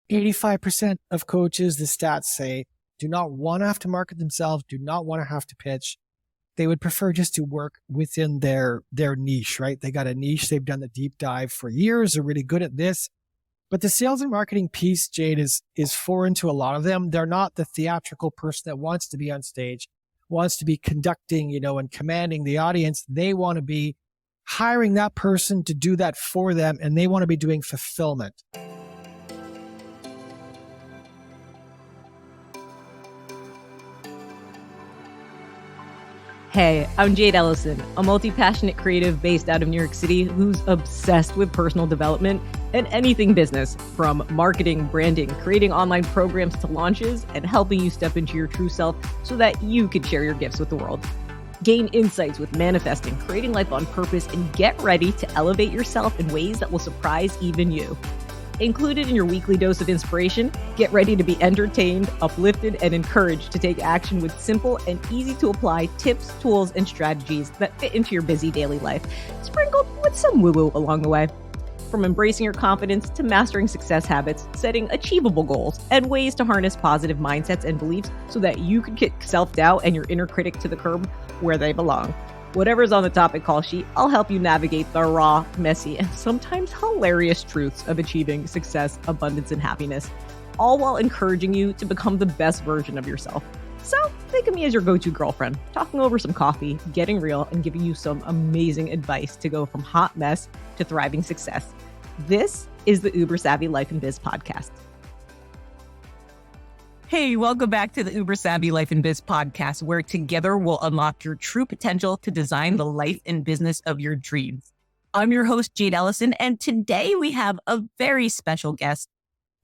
85% of coaches, the stats say, do not want to have to market themselves, do not want to have to pitch. They would prefer just to work within their niche, right? They got a niche. They've done the deep dive for years. They're really good at this. But the sales and marketing piece, Jade, is foreign to a lot of them. They're not the theatrical person that wants to be on stage, wants to be conducting, and commanding the audience. They want to be hiring that person to do that for them, and they want to be doing fulfillment. Hey, I'm Jade Elysan, a multi-passionate creative based out of New York City who's obsessed with personal development and anything business, from marketing, branding, creating online programs to launches, and helping you step into your true self so that you can share your gifts with the world. Gain insights with manifesting, creating life on purpose, and get ready to elevate yourself in ways that will surprise even you. Included in your weekly dose of inspiration, get ready to be entertained, uplifted, and encouraged to take action with simple and easy to apply tips, tools, and strategies that fit into your busy daily life, sprinkled with some woo-woo along the way. From embracing your confidence to mastering success habits, setting achievable goals, and ways to harness positive mindsets and beliefs so that you can kick self-doubt and your inner critic to the curb where they belong. Whatever's on the topic call sheet, I'll help you navigate the raw, messy, and sometimes hilarious truths of achieving success, abundance, and happiness, all while encouraging you to become the best version of yourself. So think of me as your go-to girlfriend, talking over some coffee, getting real, and giving you some amazing advice to go from hot mess to thriving success. This is the Uber Savvy Life Biz podcast. Hey, welcome back to the Uber Savvy Life Biz podcast, where together we'll unlock your true potential to design the life and business of your dreams. I'm your host, Jade Elysan, and today we have a very special guest,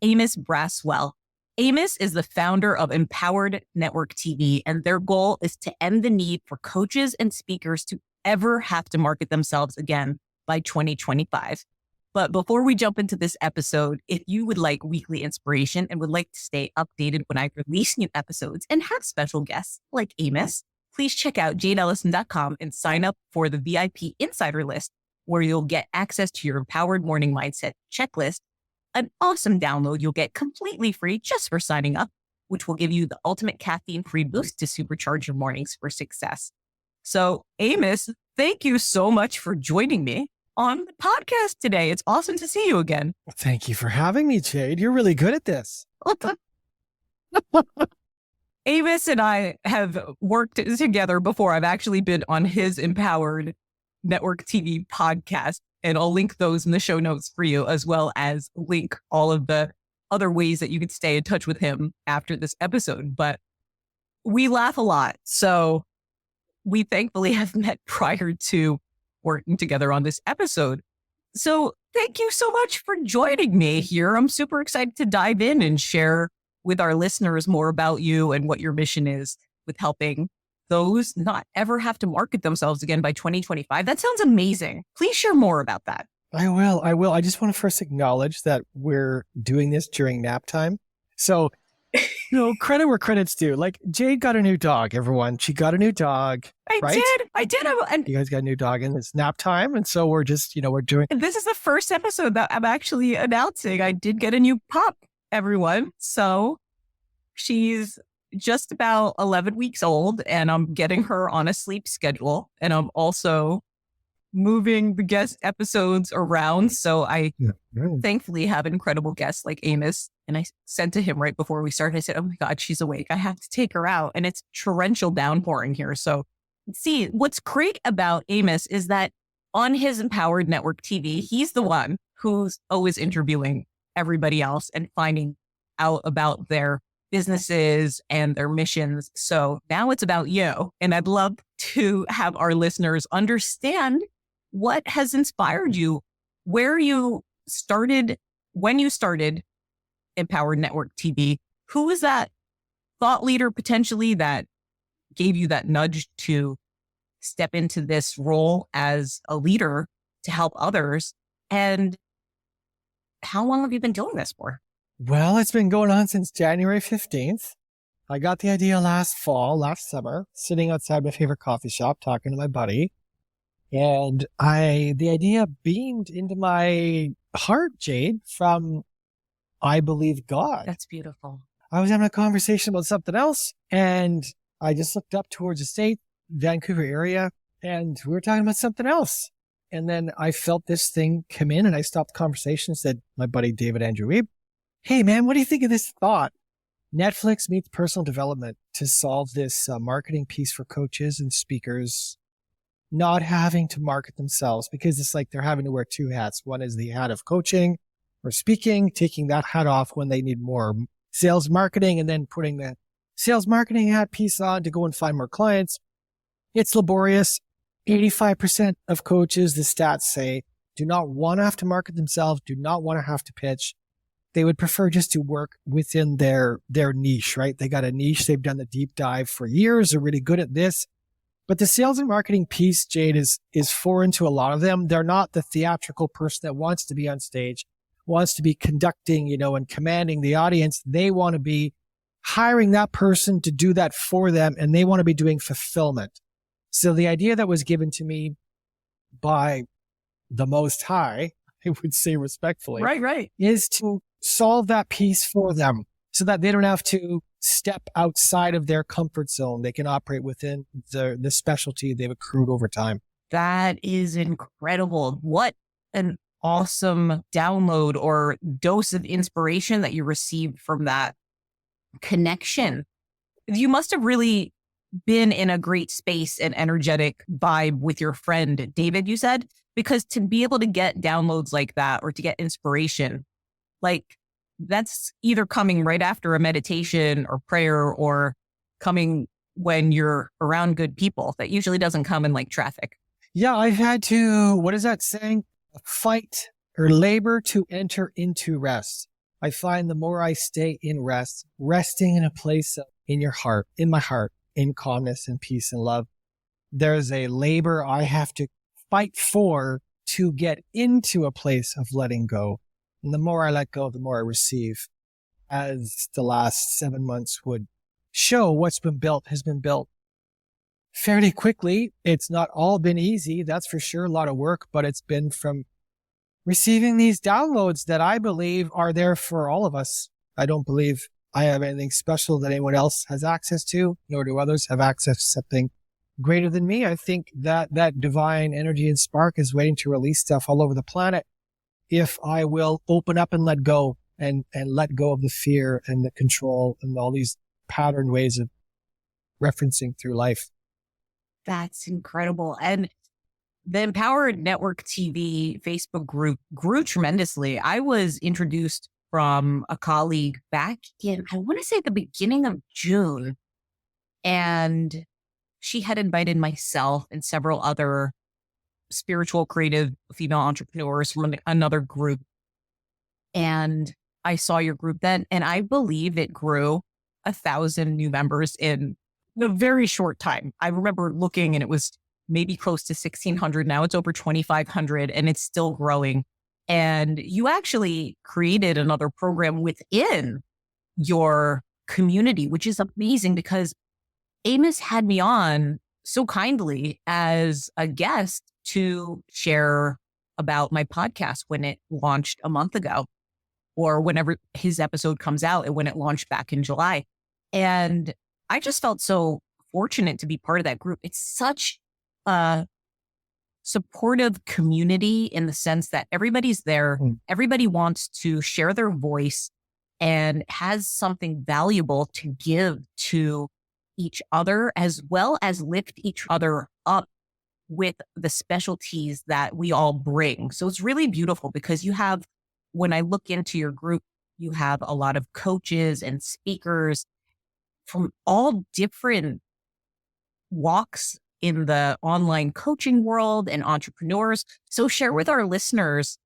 Amos Bracewell. Amos is the founder of Empowered Network TV, and their goal is to end the need for coaches and speakers to ever have to market themselves again by 2025. But before we jump into this episode, if you would like weekly inspiration and would like to stay updated when I release new episodes and have special guests like Amos, please check out jadeelysan.com and sign up for the VIP Insider List, where you'll get access to your Empowered Morning Mindset checklist, an awesome download you'll get completely free just for signing up, which will give you the ultimate caffeine-free boost to supercharge your mornings for success. So, Amos, thank you so much for joining me on the podcast today. It's awesome to see you again. Thank you for having me, Jade. You're really good at this. Amos and I have worked together before. I've actually been on his Empowered Network TV podcast, and I'll link those in the show notes for you, as well as link all of the other ways that you can stay in touch with him after this episode. But we laugh a lot. So we thankfully have met prior to working together on this episode. So thank you so much for joining me here. I'm super excited to dive in and share with our listeners more about you and what your mission is with helping those not ever have to market themselves again by 2025. That sounds amazing. Please share more about that. I will. I just want to first acknowledge that we're doing this during nap time. So, credit where credit's due. Like, Jade got a new dog, everyone. She got a new dog. I did. And you guys got a new dog, and it's nap time. And so we're just, we're doing. And this is the first episode that I'm actually announcing. I did get a new pup, everyone. So she's just about 11 weeks old, and I'm getting her on a sleep schedule. And I'm also moving the guest episodes around. So I thankfully have incredible guests like Amos. And I said to him right before we started, I said, oh my God, she's awake. I have to take her out. And it's torrential downpouring here. So see, what's great about Amos is that on his Empowered Network TV, he's the one who's always interviewing everybody else and finding out about their businesses and their missions. So now it's about you. And I'd love to have our listeners understand what has inspired you, where you started, when you started Empowered Network TV. Who was that thought leader potentially that gave you that nudge to step into this role as a leader to help others? And how long have you been doing this for? Well, it's been going on since January 15th. I got the idea last summer, sitting outside my favorite coffee shop, talking to my buddy. And the idea beamed into my heart, Jade, from I believe God. That's beautiful. I was having a conversation about something else, and I just looked up towards the state, Vancouver area, and we were talking about something else. And then I felt this thing come in, and I stopped the conversation and said, my buddy David Andrew Weeb, hey man, what do you think of this thought? Netflix meets personal development to solve this marketing piece for coaches and speakers not having to market themselves, because it's like they're having to wear two hats. One is the hat of coaching or speaking, taking that hat off when they need more sales marketing, and then putting the sales marketing hat piece on to go and find more clients. It's laborious. 85% of coaches, the stats say, do not want to have to market themselves, do not want to have to pitch. They would prefer just to work within their niche, right? They got a niche. They've done the deep dive for years. They're really good at this. But the sales and marketing piece, Jade, is foreign to a lot of them. They're not the theatrical person that wants to be on stage, wants to be conducting, and commanding the audience. They want to be hiring that person to do that for them, and they want to be doing fulfillment. So the idea that was given to me by the Most High, I would say respectfully, right, is to solve that piece for them so that they don't have to step outside of their comfort zone. They can operate within the specialty they've accrued over time. That is incredible. What an awesome download or dose of inspiration that you received from that connection. You must have really been in a great space and energetic vibe with your friend, David, you said, because to be able to get downloads like that or to get inspiration, like that's either coming right after a meditation or prayer or coming when you're around good people. That usually doesn't come in like traffic. Yeah, I've had to, what is that saying? Fight or labor to enter into rest. I find the more I stay in rest, resting in a place in your heart, in my heart, in calmness and peace and love, there's a labor I have to fight for to get into a place of letting go. And the more I let go, the more I receive. As the last 7 months would show, what's been built has been built fairly quickly. It's not all been easy, that's for sure, a lot of work, but it's been from receiving these downloads that I believe are there for all of us. I don't believe I have anything special that anyone else has access to, nor do others have access to something greater than me. I think that divine energy and spark is waiting to release stuff all over the planet if I will open up and let go and let go of the fear and the control and all these patterned ways of referencing through life. That's incredible. And the Empowered Network TV Facebook group grew tremendously. I was introduced from a colleague back in, I want to say the beginning of June. And she had invited myself and several other spiritual, creative female entrepreneurs from another group. And I saw your group then, and I believe it grew 1,000 new members in a very short time. I remember looking and it was maybe close to 1,600. Now it's over 2,500 and it's still growing. And you actually created another program within your community, which is amazing because Amos had me on so kindly as a guest to share about my podcast when it launched a month ago, or whenever his episode comes out and when it launched back in July. And I just felt so fortunate to be part of that group. It's such a supportive community in the sense that everybody's there. Everybody wants to share their voice and has something valuable to give to each other, as well as lift each other up with the specialties that we all bring. So it's really beautiful because you have, when I look into your group, you have a lot of coaches and speakers from all different walks in the online coaching world and entrepreneurs. So share with our listeners,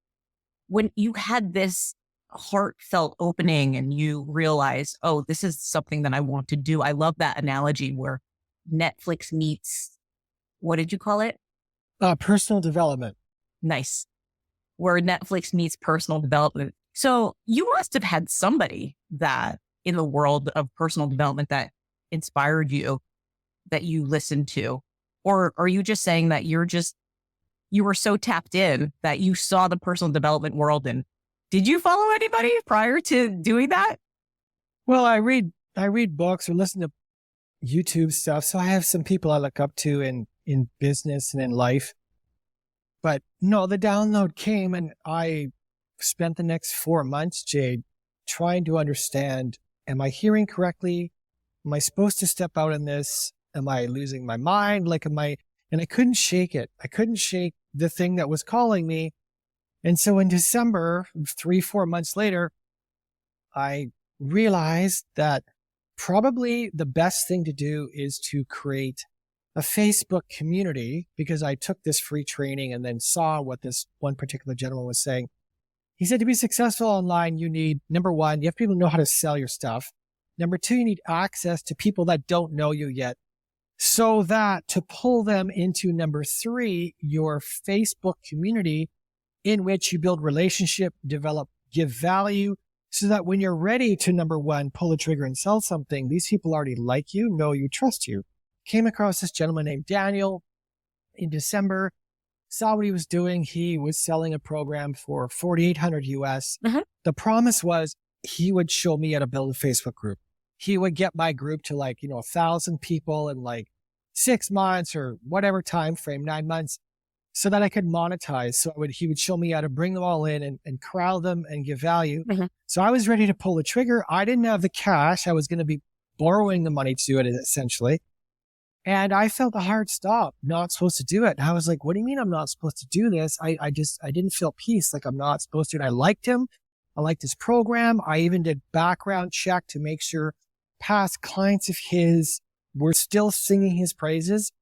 when you had this heartfelt opening and you realize, oh, this is something that I want to do. I love that analogy where Netflix meets, what did you call it? Personal development. Nice. Where Netflix meets personal development. So you must have had somebody that in the world of personal development that inspired you, that you listened to. Or are you just saying that you were so tapped in that you saw the personal development world and Did you follow anybody prior to doing that? Well, I read books or listen to YouTube stuff. So I have some people I look up to in business and in life. But no, the download came and I spent the next 4 months, Jade, trying to understand, am I hearing correctly? Am I supposed to step out in this? Am I losing my mind? And I couldn't shake it. I couldn't shake the thing that was calling me. And so in December, 3-4 months later, I realized that probably the best thing to do is to create a Facebook community, because I took this free training and then saw what this one particular gentleman was saying. He said to be successful online, you need, number one, you have people who know how to sell your stuff. Number two, you need access to people that don't know you yet, so that to pull them into number three, your Facebook community, in which you build relationship, develop, give value, so that when you're ready to, number one, pull the trigger and sell something, these people already like you, know you, trust you. Came across this gentleman named Daniel in December, saw what he was doing. He was selling a program for $4,800 US. The promise was he would show me how to build a Facebook group. He would get my group to 1,000 people in 6 months or whatever time frame, 9 months, so that I could monetize. So he would show me how to bring them all in and corral them and give value. So I was ready to pull the trigger. I didn't have the cash. I was going to be borrowing the money to do it, essentially. And I felt a hard stop, not supposed to do it. And I was like, what do you mean I'm not supposed to do this? I didn't feel peace, like I'm not supposed to. And I liked him. I liked his program. I even did background check to make sure past clients of his were still singing his praises.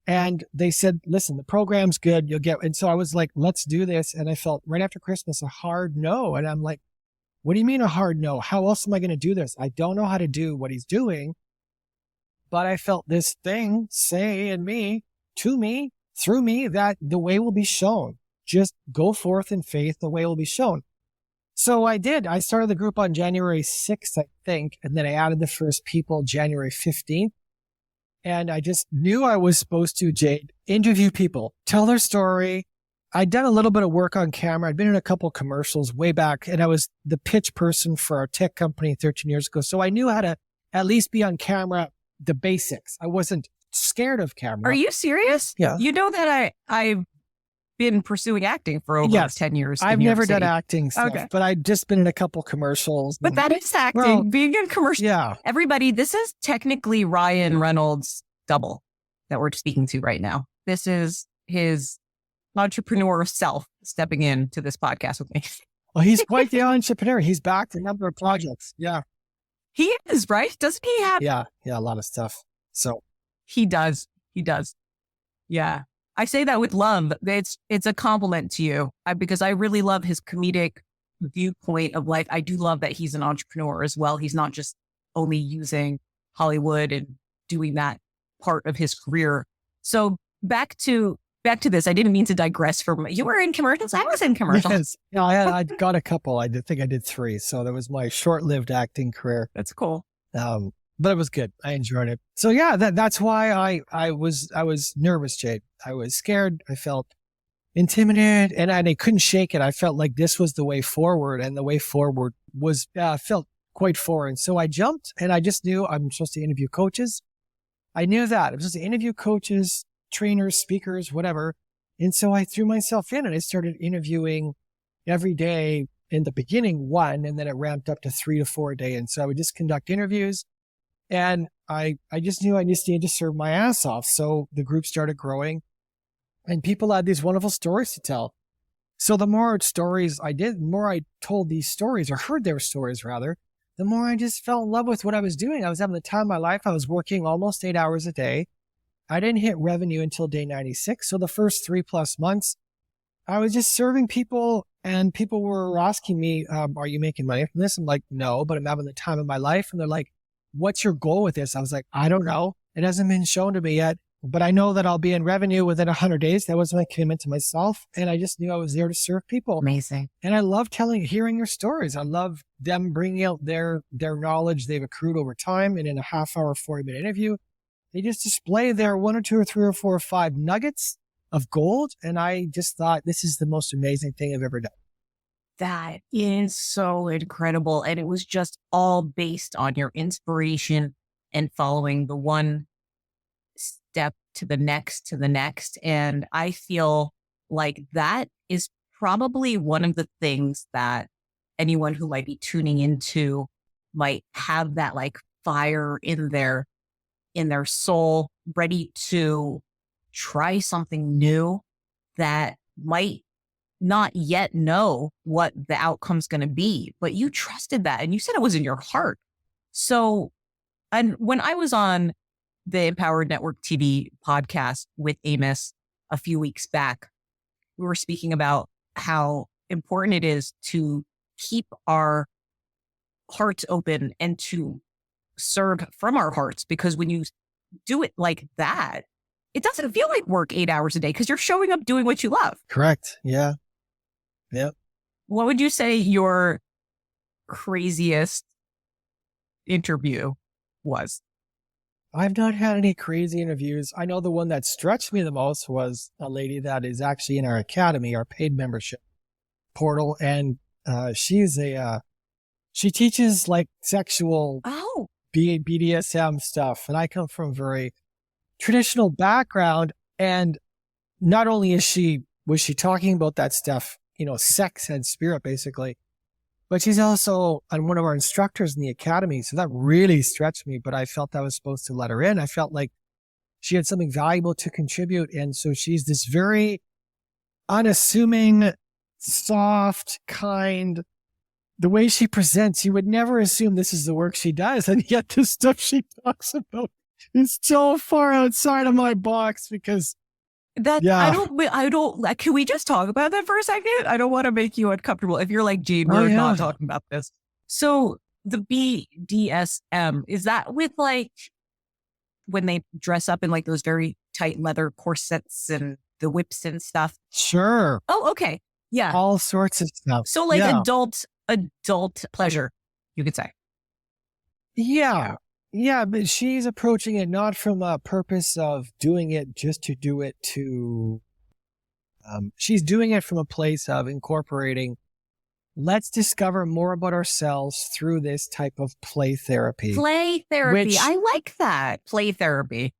And they said, listen, the program's good. You'll get, and so I was like, let's do this. And I felt right after Christmas, a hard no. And I'm like, what do you mean a hard no? How else am I going to do this? I don't know how to do what he's doing. But I felt this thing say in me, to me, through me, that the way will be shown. Just go forth in faith. The way will be shown. So I did. I started the group on January 6th, I think. And then I added the first people January 15th. And I just knew I was supposed to, Jade, interview people, tell their story. I'd done a little bit of work on camera. I'd been in a couple of commercials way back, and I was the pitch person for our tech company 13 years ago. So I knew how to at least be on camera, the basics. I wasn't scared of camera. Are you serious? Yeah. You know that I've been pursuing acting for over 10 years. I've never done acting stuff, but I'd just been in a couple commercials. But that is acting, being in commercials. Yeah. Everybody, this is technically Ryan Reynolds' double that we're speaking to right now. This is his entrepreneur self stepping in to this podcast with me. Well, he's quite the entrepreneur. He's backed a number of projects. Yeah. He is, right? Doesn't he have? Yeah, a lot of stuff. So he does. Yeah. I say that with love. It's a compliment to you because I really love his comedic viewpoint of life. I do love that he's an entrepreneur as well. He's not just only using Hollywood and doing that part of his career. So back to this. I didn't mean to digress from, you were in commercials. I was in commercials. Yes. Yeah, I got a couple. I think I did 3. So that was my short-lived acting career. That's cool. But it was good. I enjoyed it. So yeah, that's why I was nervous, Jade. I was scared. I felt intimidated, and I couldn't shake it. I felt like this was the way forward, and the way forward was felt quite foreign. So I jumped, and I just knew I'm supposed to interview coaches. I knew that I'm supposed to interview coaches, trainers, speakers, whatever. And so I threw myself in, and I started interviewing every day. In the beginning, 1, and then it ramped up to 3 to 4 a day. And so I would just conduct interviews. And I just knew I just needed to serve my ass off. So the group started growing, and people had these wonderful stories to tell. So the more stories I did, the more I told these stories, or heard their stories rather, the more I just fell in love with what I was doing. I was having the time of my life. I was working almost 8 hours a day. I didn't hit revenue until day 96. So the first 3+ months, I was just serving people, and people were asking me, are you making money from this? I'm like, no, but I'm having the time of my life. And they're like, what's your goal with this? I was like, I don't know. It hasn't been shown to me yet, but I know that I'll be in revenue within 100 days. That was my commitment to myself. And I just knew I was there to serve people. Amazing. And I love hearing your stories. I love them bringing out their knowledge they've accrued over time. And in a half-hour, 40-minute interview, they just display their 1 or 2 or 3 or 4 or 5 nuggets of gold. And I just thought, this is the most amazing thing I've ever done. That is so incredible. And it was just all based on your inspiration and following the one step to the next, to the next. And I feel like that is probably one of the things that anyone who might be tuning into might have, that like fire in their soul, ready to try something new that might not yet know what the outcome's going to be, but you trusted that and you said it was in your heart. So, and when I was on the Empowered Network TV podcast with Amos a few weeks back, we were speaking about how important it is to keep our hearts open and to serve from our hearts, because when you do it like that, it doesn't feel like work 8 hours a day because you're showing up doing what you love. Correct. Yeah. Yep. What would you say your craziest interview was? I've not had any crazy interviews. I know the one that stretched me the most was a lady that is actually in our academy, our paid membership portal. And she teaches like sexual BDSM stuff. And I come from a very traditional background. And not only was she talking about that stuff, sex and spirit basically, but she's also one of our instructors in the academy. So that really stretched me, but I felt I was supposed to let her in. I felt like she had something valuable to contribute. And so she's this very unassuming, soft, kind, the way she presents, you would never assume this is the work she does. And yet the stuff she talks about is so far outside of my box because I don't, like, can we just talk about that for a second? I don't want to make you uncomfortable. If you're like, Jade, we're not talking about this. So the BDSM, is that with like, when they dress up in like those very tight leather corsets and the whips and stuff? Sure. Oh, okay. Yeah. All sorts of stuff. So like adult pleasure, you could say. Yeah. Yeah, but she's approaching it not from a purpose of doing it just to do it she's doing it from a place of incorporating, let's discover more about ourselves through this type of play therapy. Play therapy. I like that. Play therapy.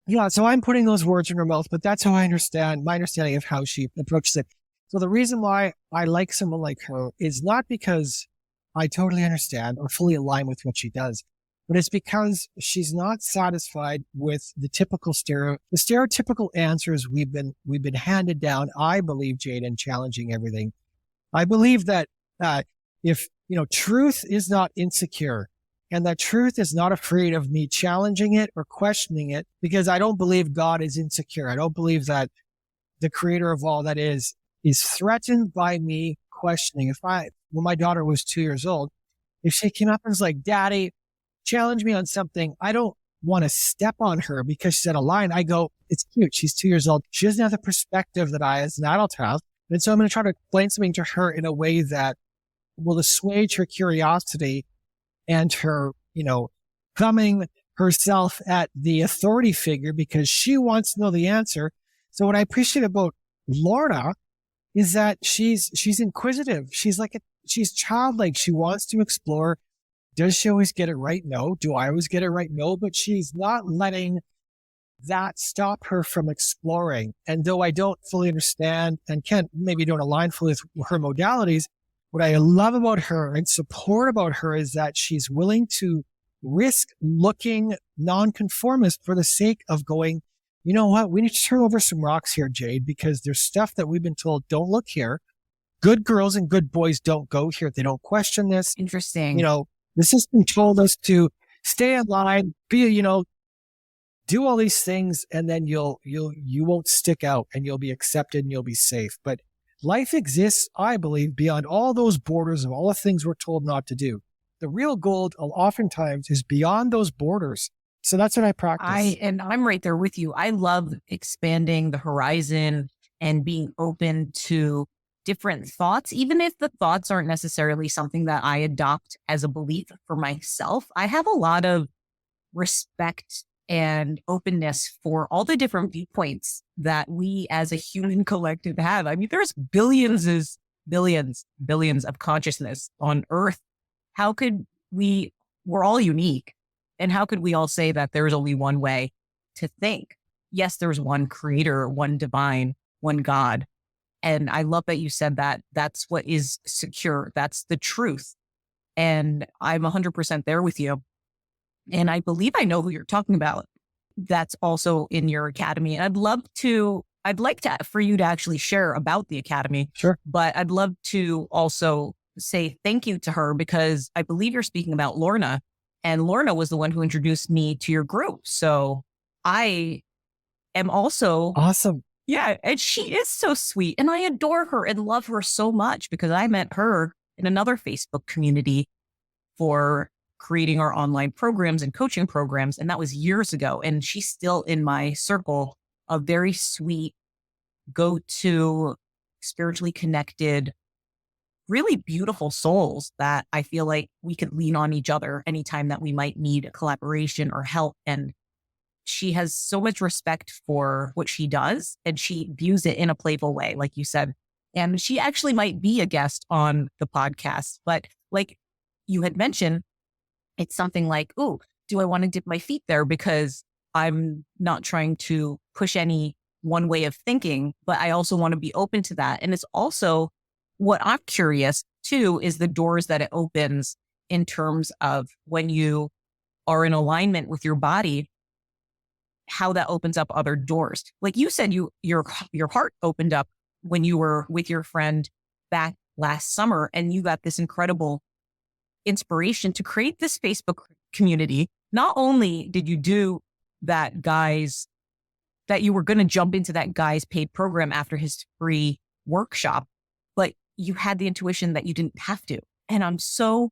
Yeah, so I'm putting those words in her mouth, but that's how my understanding of how she approaches it. So the reason why I like someone like her is not because I totally understand or fully align with what she does, but it's because she's not satisfied with the stereotypical answers we've been handed down. I believe, Jade, in challenging everything. I believe that if truth is not insecure, and that truth is not afraid of me challenging it or questioning it, because I don't believe God is insecure. I don't believe that the creator of all that is threatened by me questioning. When my daughter was 2 years old, if she came up and was like, Daddy, challenge me on something, I don't want to step on her because she said a line. I go, it's cute. She's 2 years old. She doesn't have the perspective that I as an adult have. And so I'm going to try to explain something to her in a way that will assuage her curiosity and her, thumbing herself at the authority figure because she wants to know the answer. So what I appreciate about Lorna is that she's inquisitive. She's childlike. She wants to explore. Does she always get it right? No. Do I always get it right? No. But she's not letting that stop her from exploring. And though I don't fully understand and maybe don't align fully with her modalities, what I love about her and support about her is that she's willing to risk looking nonconformist for the sake of going, you know what? We need to turn over some rocks here, Jade, because there's stuff that we've been told, don't look here. Good girls and good boys don't go here. They don't question this. Interesting. The system told us to stay in line, do all these things, and then you won't stick out and you'll be accepted and you'll be safe. But life exists, I believe, beyond all those borders of all the things we're told not to do. The real gold oftentimes is beyond those borders. So that's what I practice. I'm right there with you. I love expanding the horizon and being open to different thoughts, even if the thoughts aren't necessarily something that I adopt as a belief for myself. I have a lot of respect and openness for all the different viewpoints that we as a human collective have. I mean, there's billions billions of consciousness on Earth, how could we're all unique. And how could we all say that there's only one way to think? Yes, there's one creator, one divine, one God. And I love that you said that. That's what is secure. That's the truth. And I'm 100% there with you. And I believe I know who you're talking about. That's also in your academy. And I'd like for you to actually share about the academy. Sure. But I'd love to also say thank you to her, because I believe you're speaking about Lorna, and Lorna was the one who introduced me to your group. So I am also awesome. Yeah. And she is so sweet, and I adore her and love her so much, because I met her in another Facebook community for creating our online programs and coaching programs. And that was years ago. And she's still in my circle of very sweet, go-to, spiritually connected, really beautiful souls that I feel like we could lean on each other anytime that we might need collaboration or help. And she has so much respect for what she does, and she views it in a playful way, like you said. And she actually might be a guest on the podcast, but like you had mentioned, it's something like, oh, do I want to dip my feet there? Because I'm not trying to push any one way of thinking, but I also want to be open to that. And it's also what I'm curious too, is the doors that it opens in terms of when you are in alignment with your body, how that opens up other doors. Like you said, your heart opened up when you were with your friend back last summer, and you got this incredible inspiration to create this Facebook community. Not only did you do that you were going to jump into that guy's paid program after his free workshop, but you had the intuition that you didn't have to. And I'm so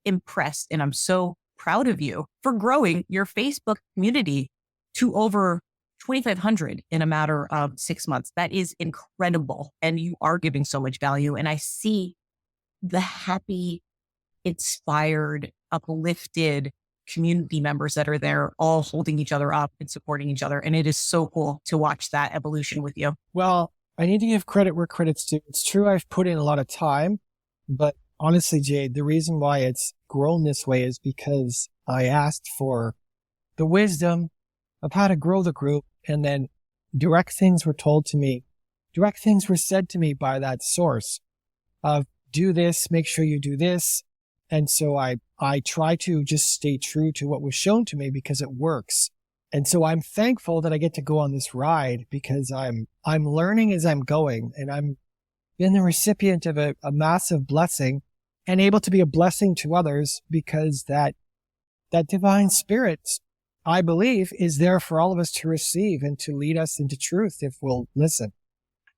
impressed, and I'm so proud of you for growing your Facebook community to over 2,500 in a matter of 6 months. That is incredible. And you are giving so much value. And I see the happy, inspired, uplifted community members that are there, all holding each other up and supporting each other. And it is so cool to watch that evolution with you. Well, I need to give credit where credit's due. It's true, I've put in a lot of time, but honestly, Jade, the reason why it's grown this way is because I asked for the wisdom of how to grow the group, and then direct things were told to me. Direct things were said to me by that source of do this, make sure you do this. And so I try to just stay true to what was shown to me because it works. And so I'm thankful that I get to go on this ride, because I'm learning as I'm going, and I'm been the recipient of a massive blessing and able to be a blessing to others, because that divine spirit, I believe, is there for all of us to receive and to lead us into truth if we'll listen.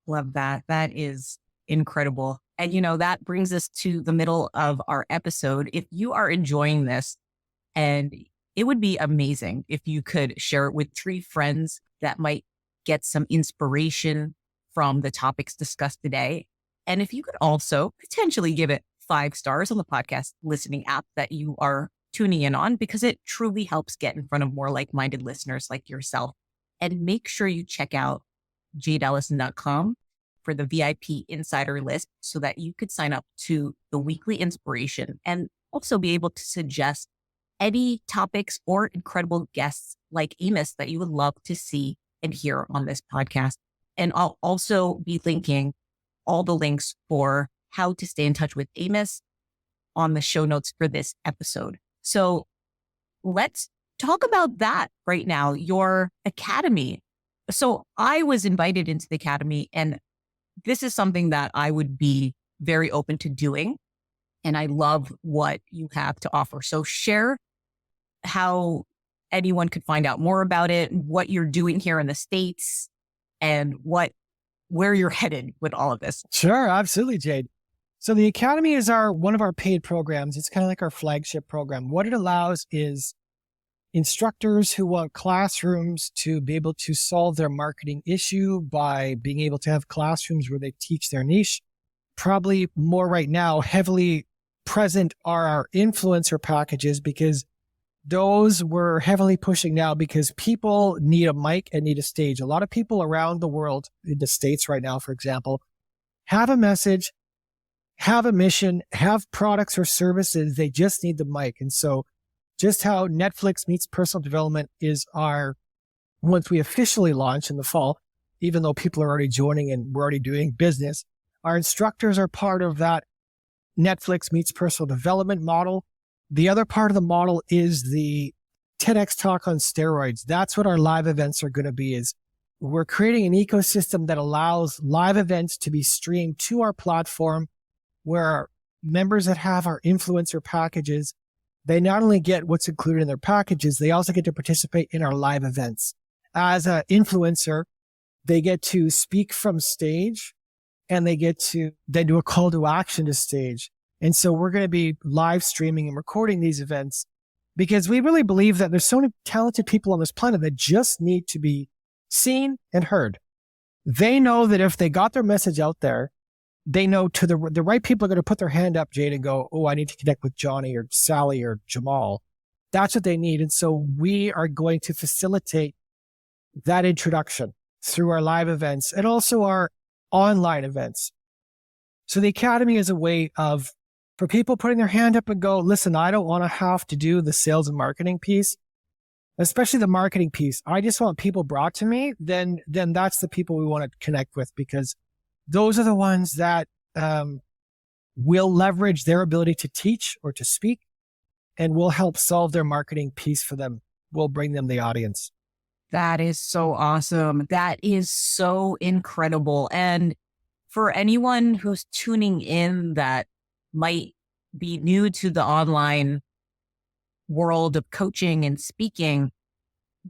Love that. That is incredible. And, that brings us to the middle of our episode. If you are enjoying this, and it would be amazing if you could share it with 3 friends that might get some inspiration from the topics discussed today. And if you could also potentially give it 5 stars on the podcast listening app that you are tuning in on, because it truly helps get in front of more like-minded listeners like yourself. And make sure you check out jadeelysan.com for the VIP insider list, so that you could sign up to the weekly inspiration and also be able to suggest any topics or incredible guests like Amos that you would love to see and hear on this podcast. And I'll also be linking all the links for how to stay in touch with Amos on the show notes for this episode. So let's talk about that right now, your academy. So I was invited into the academy, and this is something that I would be very open to doing. And I love what you have to offer. So share how anyone could find out more about it, what you're doing here in the States, and where you're headed with all of this. Sure, absolutely, Jade. So the Academy is one of our paid programs. It's kind of like our flagship program. What it allows is instructors who want classrooms to be able to solve their marketing issue by being able to have classrooms where they teach their niche. Probably more right now, heavily present are our influencer packages, because those we're heavily pushing now because people need a mic and need a stage. A lot of people around the world, in the States right now, for example, have a message, have a mission, have products or services. They just need the mic. And so just how Netflix meets personal development is once we officially launch in the fall, even though people are already joining and we're already doing business, our instructors are part of that Netflix meets personal development model. The other part of the model is the TEDx talk on steroids. That's what our live events are going to be. Is we're creating an ecosystem that allows live events to be streamed to our platform, where our members that have our influencer packages, they not only get what's included in their packages, they also get to participate in our live events. As an influencer, they get to speak from stage, and they get to then do a call to action to stage. And so we're going to be live streaming and recording these events because we really believe that there's so many talented people on this planet that just need to be seen and heard. They know that if they got their message out there, they know to the right people are going to put their hand up, Jade, and go, oh, I need to connect with Johnny or Sally or Jamal. That's what they need. And so we are going to facilitate that introduction through our live events and also our online events. So the Academy is a way for people putting their hand up and go, listen, I don't want to have to do the sales and marketing piece, especially the marketing piece. I just want people brought to me. Then that's the people we want to connect with, because those are the ones that will leverage their ability to teach or to speak, and will help solve their marketing piece for them. We'll bring them the audience. That is so awesome. That is so incredible. And for anyone who's tuning in that might be new to the online world of coaching and speaking,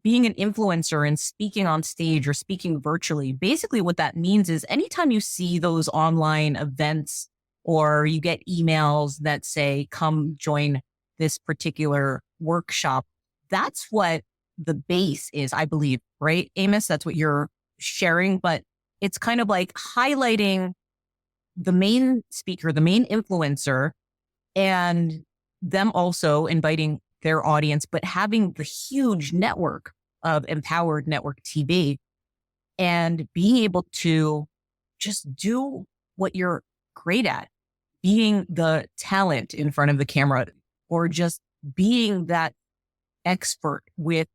being an influencer and speaking on stage or speaking virtually, basically what that means is anytime you see those online events or you get emails that say, come join this particular workshop, that's what the base is, I believe, right, Amos? That's what you're sharing, but it's kind of like highlighting the main speaker, the main influencer, and them also inviting their audience, but having the huge network of Empowered Network TV and being able to just do what you're great at, being the talent in front of the camera, or just being that expert with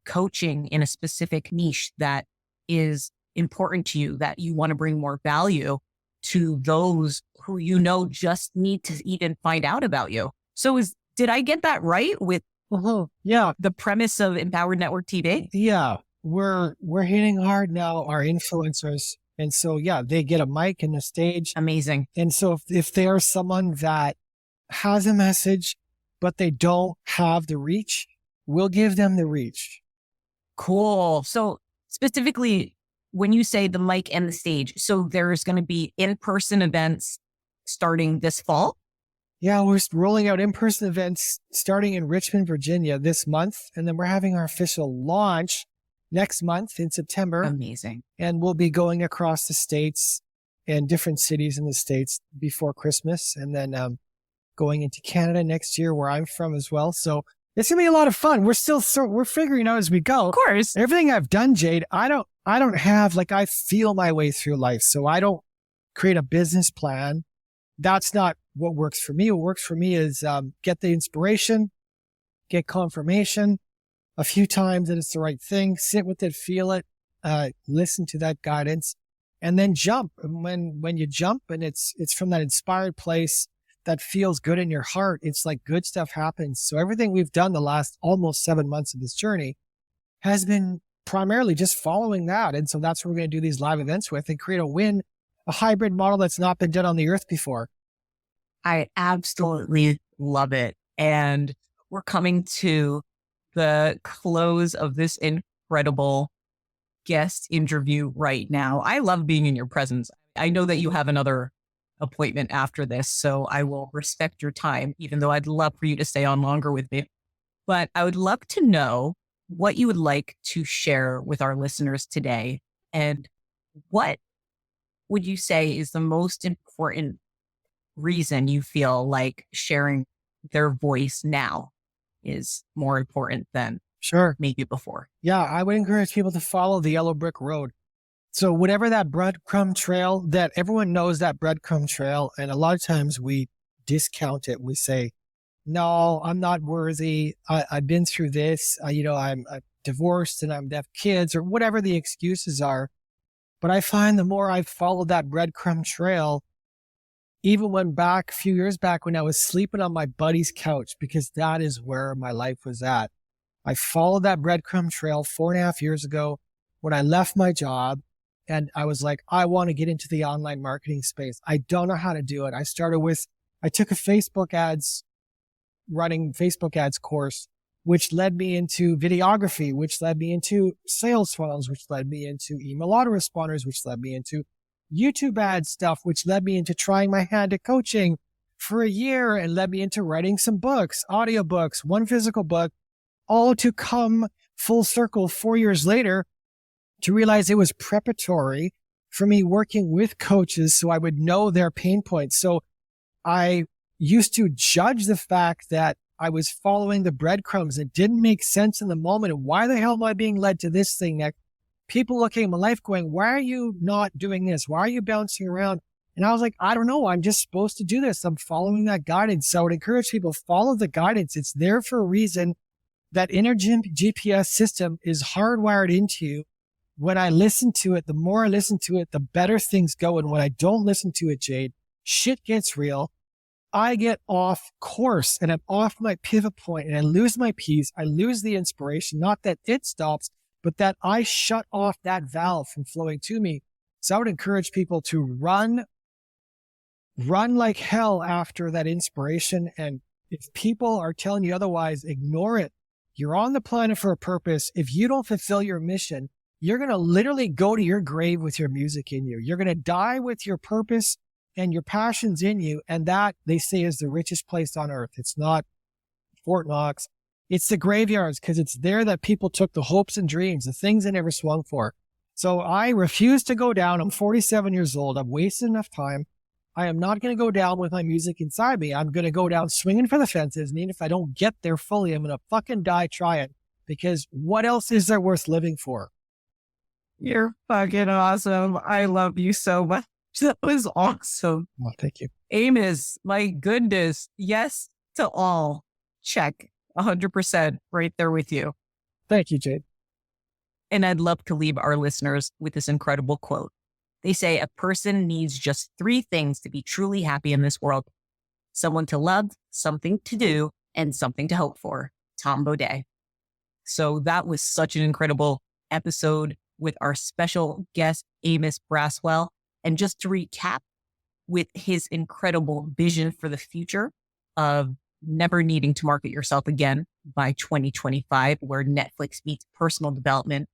coaching in a specific niche that is important to you, that you want to bring more value to those who you know just need to even find out about you. So did I get that right with yeah, the premise of Empowered Network TV? Yeah, we're hitting hard now, our influencers. And so, yeah, they get a mic and a stage. Amazing. And so if they are someone that has a message, but they don't have the reach, we'll give them the reach. Cool. So specifically, when you say the mic and the stage, so there's going to be in-person events starting this fall? Yeah, we're rolling out in-person events starting in Richmond, Virginia this month. And then we're having our official launch next month in September. Amazing. And we'll be going across the States and different cities in the States before Christmas. And then going into Canada next year, where I'm from as well. So it's going to be a lot of fun. We're figuring out as we go. Of course. Everything I've done, Jade, I don't have, like, I feel my way through life. So I don't create a business plan. That's not what works for me. What works for me is get the inspiration, get confirmation a few times that it's the right thing, sit with it, feel it, listen to that guidance, and then jump. And when you jump and it's from that inspired place that feels good in your heart, it's like good stuff happens. So everything we've done the last almost 7 months of this journey has been primarily just following that. And so that's what we're going to do these live events with and create a hybrid model that's not been done on the earth before. I absolutely love it. And we're coming to the close of this incredible guest interview right now. I love being in your presence. I know that you have another appointment after this, so I will respect your time, even though I'd love for you to stay on longer with me. But I would love to know what you would like to share with our listeners today, and what would you say is the most important reason you feel like sharing their voice now is more important than Sure. maybe before? Yeah, I would encourage people to follow the yellow brick road. So whatever that breadcrumb trail, that everyone knows that breadcrumb trail. And a lot of times we discount it. We say, no, I'm not worthy. I've been through this. I'm divorced and I have kids, or whatever the excuses are. But I find the more I've followed that breadcrumb trail, even a few years back when I was sleeping on my buddy's couch, because that is where my life was at. I followed that breadcrumb trail 4.5 years ago when I left my job. And I was like, I want to get into the online marketing space. I don't know how to do it. I took a running Facebook ads course, which led me into videography, which led me into sales funnels, which led me into email autoresponders, which led me into YouTube ad stuff, which led me into trying my hand at coaching for a year and led me into writing some books, audiobooks, one physical book, all to come full circle 4 years later to realize it was preparatory for me working with coaches so I would know their pain points. So I used to judge the fact that I was following the breadcrumbs. It didn't make sense in the moment. And why the hell am I being led to this thing next? People looking at my life going, why are you not doing this? Why are you bouncing around? And I was like, I don't know. I'm just supposed to do this. I'm following that guidance. So I would encourage people, follow the guidance. It's there for a reason. That inner GPS system is hardwired into you. When I listen to it, the more I listen to it, the better things go. And when I don't listen to it, Jade, shit gets real. I get off course and I'm off my pivot point and I lose my peace. I lose the inspiration. Not that it stops, but that I shut off that valve from flowing to me. So I would encourage people to run like hell after that inspiration. And if people are telling you otherwise, ignore it. You're on the planet for a purpose. If you don't fulfill your mission, you're going to literally go to your grave with your music in you. You're going to die with your purpose and your passions in you. And that, they say, is the richest place on earth. It's not Fort Knox. It's the graveyards, because it's there that people took the hopes and dreams, the things they never swung for. So I refuse to go down. I'm 47 years old. I've wasted enough time. I am not going to go down with my music inside me. I'm going to go down swinging for the fences. And even if I don't get there fully, I'm going to fucking die trying, because what else is there worth living for? You're fucking awesome. I love you so much. That was awesome. Well, thank you. Amos, my goodness. Yes to all. Check. 100% right there with you. Thank you, Jade. And I'd love to leave our listeners with this incredible quote. They say a person needs just 3 things to be truly happy in this world: someone to love, something to do, and something to hope for. Tom Baudet. So that was such an incredible episode with our special guest, Amos Bracewell. And just to recap, with his incredible vision for the future of never needing to market yourself again by 2025, where Netflix meets personal development,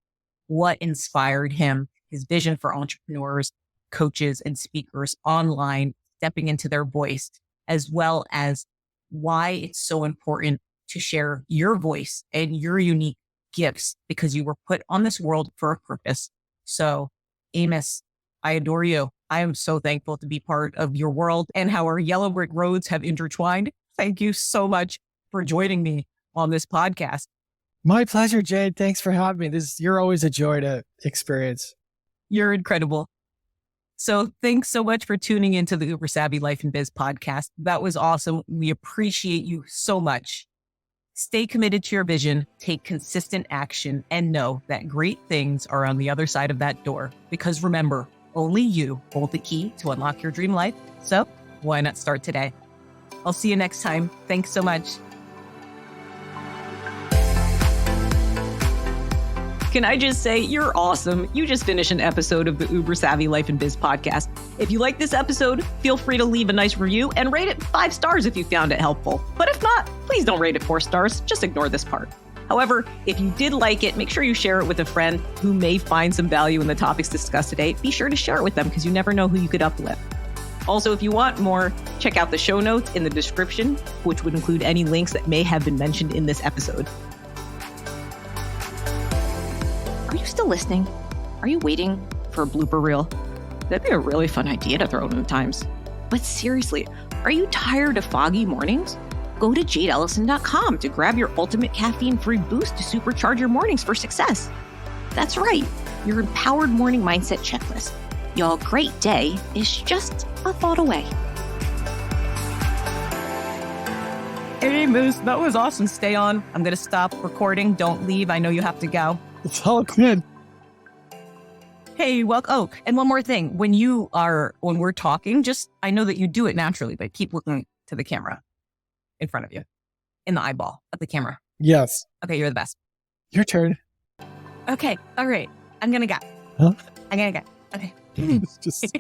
what inspired him, his vision for entrepreneurs, coaches, and speakers online, stepping into their voice, as well as why it's so important to share your voice and your unique gifts, because you were put on this world for a purpose. So, Amos, I adore you. I am so thankful to be part of your world and how our yellow brick roads have intertwined. Thank you so much for joining me on this podcast. My pleasure, Jade. Thanks for having me. You're always a joy to experience. You're incredible. So thanks so much for tuning into the Uber Savvy Life and Biz podcast. That was awesome. We appreciate you so much. Stay committed to your vision, take consistent action, and know that great things are on the other side of that door. Because remember, only you hold the key to unlock your dream life. So why not start today? I'll see you next time. Thanks so much. Can I just say, you're awesome. You just finished an episode of the Uber Savvy Life and Biz podcast. If you like this episode, feel free to leave a nice review and rate it 5 stars if you found it helpful. But if not, please don't rate it 4 stars. Just ignore this part. However, if you did like it, make sure you share it with a friend who may find some value in the topics discussed today. Be sure to share it with them, because you never know who you could uplift. Also, if you want more, check out the show notes in the description, which would include any links that may have been mentioned in this episode. Are you still listening? Are you waiting for a blooper reel? That'd be a really fun idea to throw in at times. But seriously, are you tired of foggy mornings? Go to jadeelysan.com to grab your ultimate caffeine-free boost to supercharge your mornings for success. That's right. your empowered morning mindset checklist. Your great day is just a thought away. Hey, Moose, that was awesome. Stay on. I'm going to stop recording. Don't leave. I know you have to go. It's all good. Hey, welcome. Oh, and one more thing. When we're talking, I know that you do it naturally, but keep looking to the camera in front of you, in the eyeball of the camera. Yes. Okay, you're the best. Your turn. Okay, all right. I'm going to go. Huh? I'm going to go. Okay. It's just